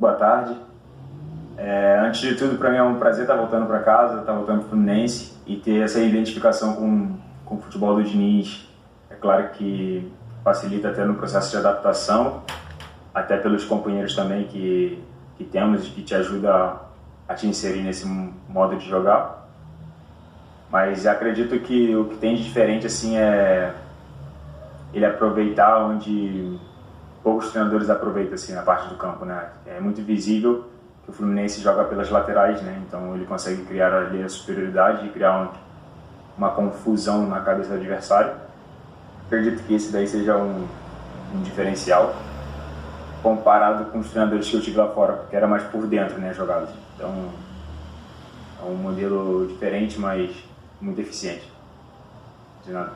Boa tarde. Antes de tudo, para mim é um prazer estar voltando para casa, estar voltando para o Fluminense e ter essa identificação com o futebol do Diniz. É claro que facilita até no processo de adaptação, até pelos companheiros também que temos e que te ajuda a te inserir nesse modo de jogar. Mas acredito que o que tem de diferente assim é ele aproveitar onde poucos treinadores aproveitam assim, na parte do campo, né? É muito visível que o Fluminense joga pelas laterais, né? Então ele consegue criar ali a superioridade e criar uma confusão na cabeça do adversário. Acredito que esse daí seja um diferencial comparado com os treinadores que eu tive lá fora, porque era mais por dentro, né, jogadas. Então é um modelo diferente, mas muito eficiente. De nada.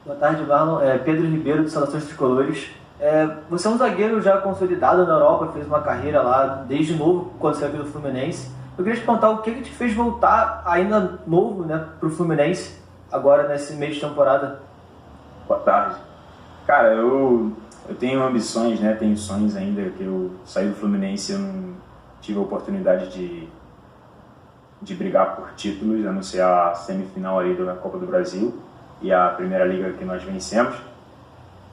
Boa tarde, Marlon. Pedro Ribeiro, do Saudações Tricolores. Você é um zagueiro já consolidado na Europa, fez uma carreira lá desde novo, quando saiu do Fluminense. Eu queria te perguntar o que te fez voltar ainda novo, né, para o Fluminense, agora nesse meio de temporada. Boa tarde. Cara, eu tenho ambições, né, tenho sonhos ainda, que eu saí do Fluminense, eu não tive a oportunidade de brigar por títulos, a não ser a semifinal ali da Copa do Brasil e a Primeira Liga que nós vencemos,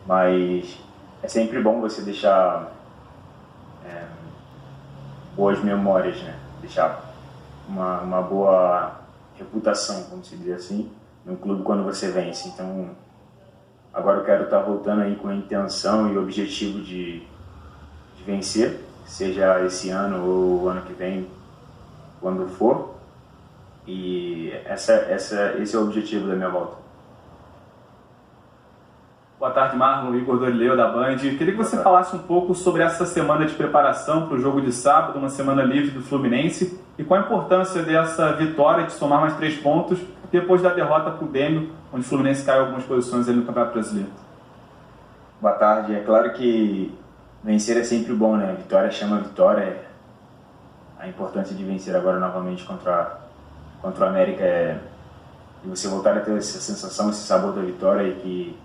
mas é sempre bom você deixar boas memórias, né? Deixar uma boa reputação, vamos dizer assim, no clube quando você vence. Então, agora eu quero estar voltando aí com a intenção e o objetivo de vencer, seja esse ano ou o ano que vem, quando for. E esse é o objetivo da minha volta. Boa tarde, Marlon. Igor Dorileu, da Band. Queria que você falasse um pouco sobre essa semana de preparação para o jogo de sábado, uma semana livre do Fluminense, e qual a importância dessa vitória de somar mais 3 pontos depois da derrota para o Grêmio, onde o Fluminense caiu algumas posições ali no Campeonato Brasileiro. Boa tarde. É claro que vencer é sempre bom, né? Vitória chama vitória. A importância de vencer agora novamente contra o América é de você voltar a ter essa sensação, esse sabor da vitória e que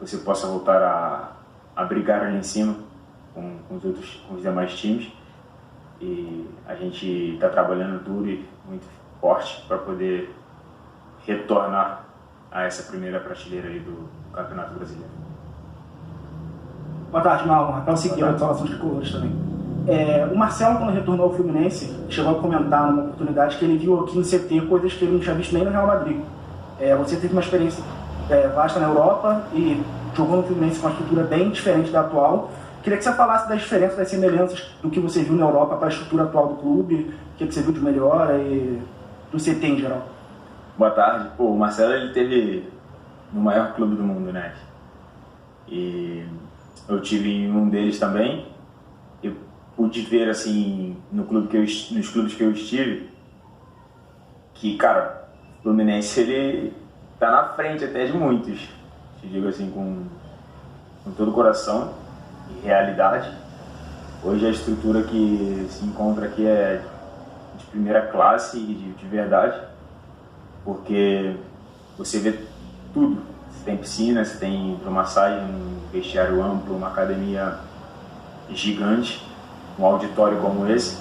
você possa voltar a brigar ali em cima com os demais times. E a gente está trabalhando duro e muito forte para poder retornar a essa primeira prateleira aí do Campeonato Brasileiro. Boa tarde, Marlon. Rafael Siqueira, do Saudações Tricolores também. O Marcelo, quando retornou ao Fluminense, chegou a comentar numa oportunidade que ele viu aqui no CT coisas que ele não tinha visto nem no Real Madrid. Você teve uma experiência vasta na Europa e jogou no Fluminense com uma estrutura bem diferente da atual. Queria que você falasse das diferenças, das semelhanças do que você viu na Europa para a estrutura atual do clube, o que você viu de melhor e do CT em geral. Boa tarde. O Marcelo ele teve no maior clube do mundo, né? E eu tive em um deles também. Eu pude ver assim nos clubes que eu estive que, cara, o Fluminense ele tá na frente até de muitos. Te digo assim com todo o coração e realidade. Hoje a estrutura que se encontra aqui é de primeira classe e de verdade, porque você vê tudo. Você tem piscina, você tem hidromassagem, um vestiário amplo, uma academia gigante, um auditório como esse,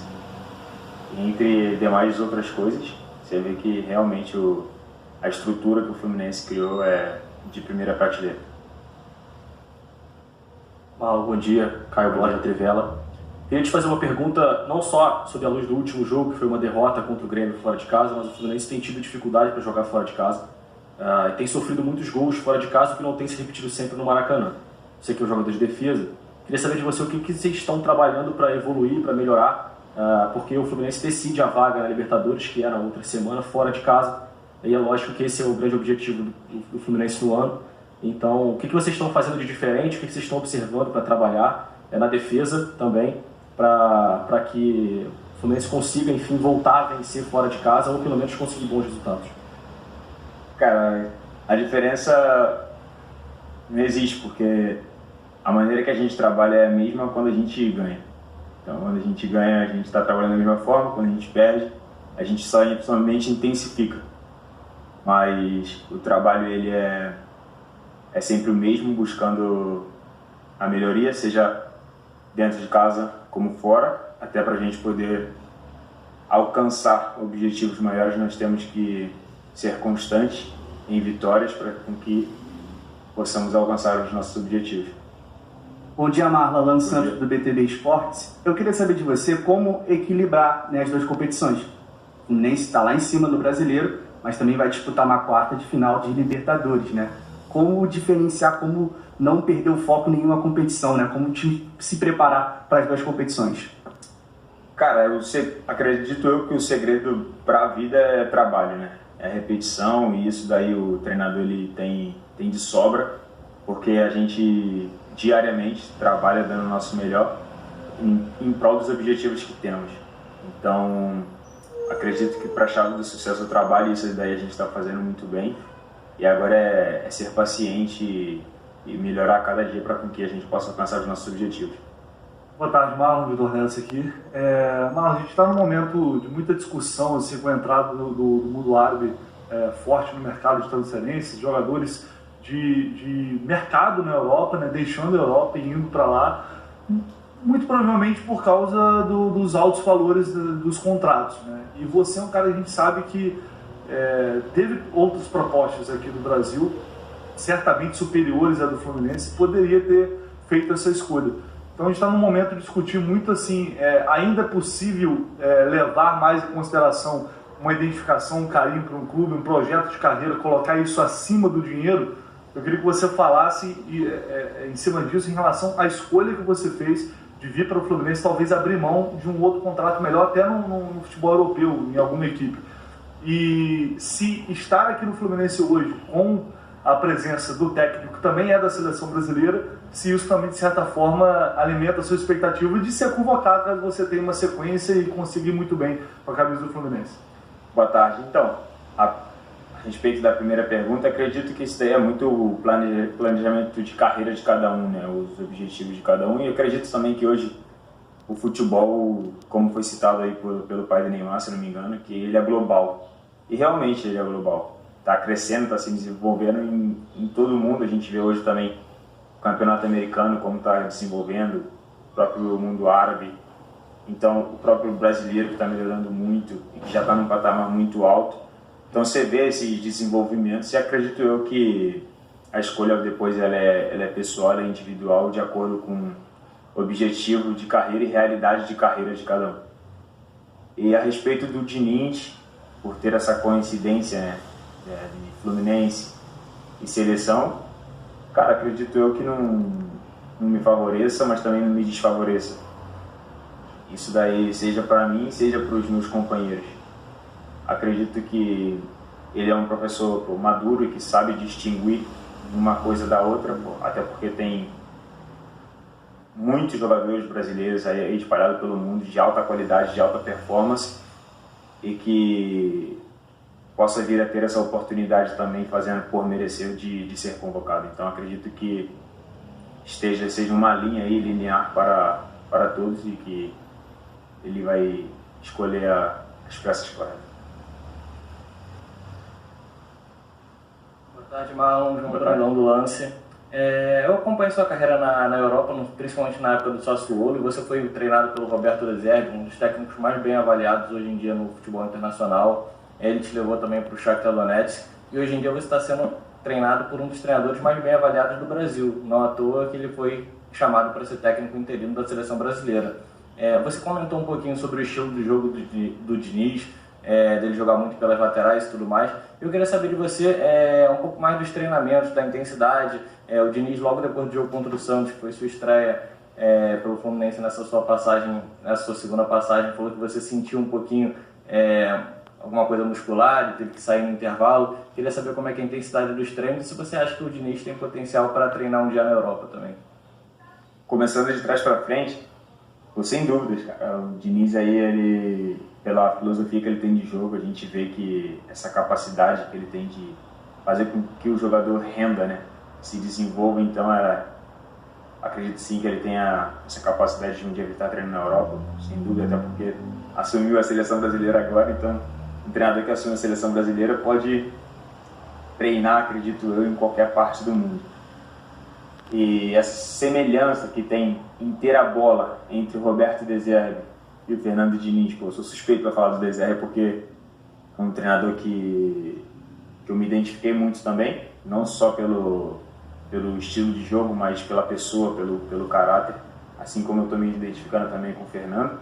entre demais outras coisas. Você vê que realmente a estrutura que o Fluminense criou é de primeira prateleira. Bom dia, Caio Borges da Trivela. Queria te fazer uma pergunta, não só sobre a luz do último jogo, que foi uma derrota contra o Grêmio fora de casa, mas o Fluminense tem tido dificuldade para jogar fora de casa. Tem sofrido muitos gols fora de casa, o que não tem se repetido sempre no Maracanã. Você que é um jogador de defesa, queria saber de você o que vocês estão trabalhando para evoluir, para melhorar, porque o Fluminense decide a vaga na Libertadores, que é na outra semana, fora de casa, e é lógico que esse é o grande objetivo do Fluminense no ano. Então, o que vocês estão fazendo de diferente, o que vocês estão observando para trabalhar na defesa também, para que o Fluminense consiga, enfim, voltar a vencer fora de casa ou pelo menos conseguir bons resultados? Cara, a diferença não existe, porque a maneira que a gente trabalha é a mesma quando a gente ganha. Então, quando a gente ganha, a gente está trabalhando da mesma forma, quando a gente perde, a gente somente intensifica. Mas o trabalho ele é sempre o mesmo, buscando a melhoria, seja dentro de casa como fora, até para a gente poder alcançar objetivos maiores, nós temos que ser constantes em vitórias para que possamos alcançar os nossos objetivos. Bom dia, Marlon. Alan Santos, do BTB Esportes. Eu queria saber de você como equilibrar, né, as duas competições. O Fluminense está lá em cima do Brasileiro, mas também vai disputar uma quarta de final de Libertadores, né? Como diferenciar, como não perder o foco em nenhuma competição, né? Como se preparar para as duas competições? Cara, acredito eu que o segredo para a vida é trabalho, né? É repetição, e isso daí o treinador ele tem de sobra, porque a gente diariamente trabalha dando o nosso melhor em prol dos objetivos que temos. Então, acredito que para a chave do sucesso do trabalho, isso daí a gente está fazendo muito bem, e agora é ser paciente e melhorar cada dia para que a gente possa alcançar os nossos objetivos. Boa tarde, Marlon, Vitor Nelson aqui. Marlon, a gente está num momento de muita discussão assim, com a entrada do mundo árabe forte no mercado de transferências, jogadores de mercado na Europa, né, deixando a Europa e indo para lá, muito provavelmente por causa dos altos valores dos contratos. Né? E você é um cara que a gente sabe que teve outras propostas aqui do Brasil, certamente superiores à do Fluminense, poderia ter feito essa escolha. Então a gente está num momento de discutir muito assim, ainda é possível levar mais em consideração uma identificação, um carinho para um clube, um projeto de carreira, colocar isso acima do dinheiro. Eu queria que você falasse em cima disso em relação à escolha que você fez de vir para o Fluminense, talvez abrir mão de um outro contrato melhor até no futebol europeu, em alguma equipe. E se estar aqui no Fluminense hoje com a presença do técnico que também é da seleção brasileira, se isso também de certa forma alimenta a sua expectativa de ser convocado caso você tenha uma sequência e conseguir muito bem com a camisa do Fluminense. Boa tarde. Então, a respeito da primeira pergunta, acredito que isso daí é muito o planejamento de carreira de cada um, né? Os objetivos de cada um, e eu acredito também que hoje o futebol, como foi citado aí pelo pai do Neymar, se não me engano, que ele é global, e realmente ele é global, está crescendo, está se desenvolvendo em todo o mundo. A gente vê hoje também o campeonato americano como está desenvolvendo, o próprio mundo árabe, então o próprio brasileiro que está melhorando muito e que já está num patamar muito alto. Então você vê esses desenvolvimentos, e acredito eu que a escolha depois ela é pessoal, ela é individual, de acordo com o objetivo de carreira e realidade de carreira de cada um. E a respeito do Diniz, por ter essa coincidência, né, de Fluminense e seleção, cara, acredito eu que não me favoreça, mas também não me desfavoreça. Isso daí seja para mim, seja para os meus companheiros. Acredito que ele é um professor maduro e que sabe distinguir uma coisa da outra, até porque tem muitos jogadores brasileiros aí espalhados pelo mundo de alta qualidade, de alta performance, e que possa vir a ter essa oportunidade também, fazendo por merecer de ser convocado. Então acredito que seja uma linha aí linear para todos, e que ele vai escolher as peças corretas. Boa tarde, Marlon, João Brandão do Lance. Eu acompanho sua carreira na Europa, principalmente na época do Sassuolo, e você foi treinado pelo Roberto De Zerbi, um dos técnicos mais bem avaliados hoje em dia no futebol internacional. Ele te levou também para o Shakhtar Donetsk, e hoje em dia você está sendo treinado por um dos treinadores mais bem avaliados do Brasil. Não à toa que ele foi chamado para ser técnico interino da seleção brasileira. Você comentou um pouquinho sobre o estilo de jogo do Diniz, dele jogar muito pelas laterais e tudo mais. Eu queria saber de você um pouco mais dos treinamentos, da intensidade. O Diniz, logo depois do jogo contra o Santos, que foi sua estreia pelo Fluminense nessa sua segunda passagem, falou que você sentiu um pouquinho alguma coisa muscular e teve que sair no intervalo. Queria saber como é que é a intensidade dos treinos e se você acha que o Diniz tem potencial para treinar um dia na Europa também. Começando de trás para frente, sem dúvidas, cara. O Diniz aí, ele, pela filosofia que ele tem de jogo, a gente vê que essa capacidade que ele tem de fazer com que o jogador renda, né, se desenvolva. Então acredito sim que ele tenha essa capacidade de um dia estar treinando na Europa, sem dúvida, até porque assumiu a seleção brasileira agora. Então um treinador que assume a seleção brasileira pode treinar, acredito eu, em qualquer parte do mundo. E essa semelhança que tem em ter a bola entre o Roberto De Zerbi e o Fernando Diniz, pô, eu sou suspeito para falar do DZR porque é um treinador que eu me identifiquei muito também, não só pelo estilo de jogo, mas pela pessoa, pelo caráter, assim como eu estou me identificando também com o Fernando.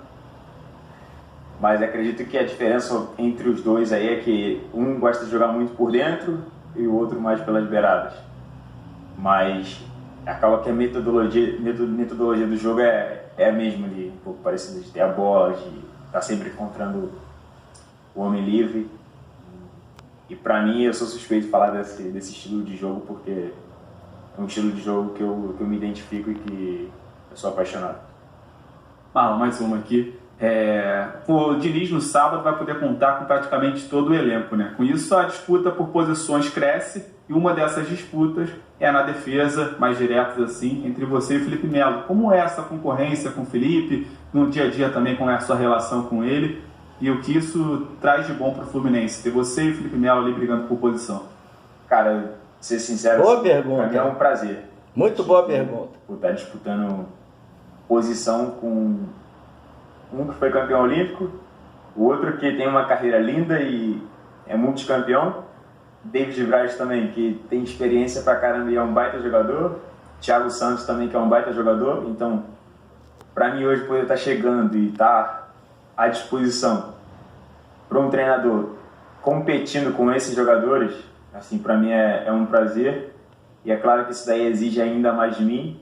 Mas acredito que a diferença entre os dois aí é que um gosta de jogar muito por dentro e o outro mais pelas beiradas. Mas acaba que a metodologia do jogo é a mesma ali, um pouco parecida, de ter a bola, de estar sempre encontrando o homem livre. E pra mim, eu sou suspeito de falar desse estilo de jogo porque é um estilo de jogo que eu me identifico e que eu sou apaixonado. Marlon, mais uma aqui. O Diniz no sábado vai poder contar com praticamente todo o elenco, né? Com isso, a disputa por posições cresce e uma dessas disputas é na defesa, mais diretas assim, entre você e o Felipe Melo. Como é essa concorrência com o Felipe, no dia a dia também, como é a sua relação com ele e o que isso traz de bom para o Fluminense, ter você e o Felipe Melo ali brigando por posição? Cara, ser sincero, boa pergunta. Pra mim é um prazer. Muito boa pergunta. Por estar disputando posição com um que foi campeão olímpico, o outro que tem uma carreira linda e é multicampeão, David Braz também, que tem experiência pra caramba e é um baita jogador, Thiago Santos também, que é um baita jogador. Então, pra mim hoje poder estar chegando e estar à disposição para um treinador competindo com esses jogadores, assim, pra mim é um prazer. E é claro que isso daí exige ainda mais de mim.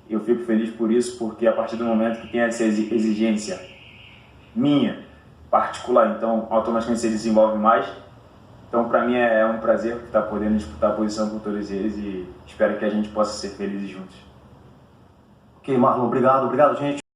Eu fico feliz por isso, porque a partir do momento que tem essa exigência minha, particular, então automaticamente se desenvolve mais. Então, para mim é um prazer estar podendo disputar a posição com todos eles e espero que a gente possa ser felizes juntos. Ok, Marlon, obrigado, gente.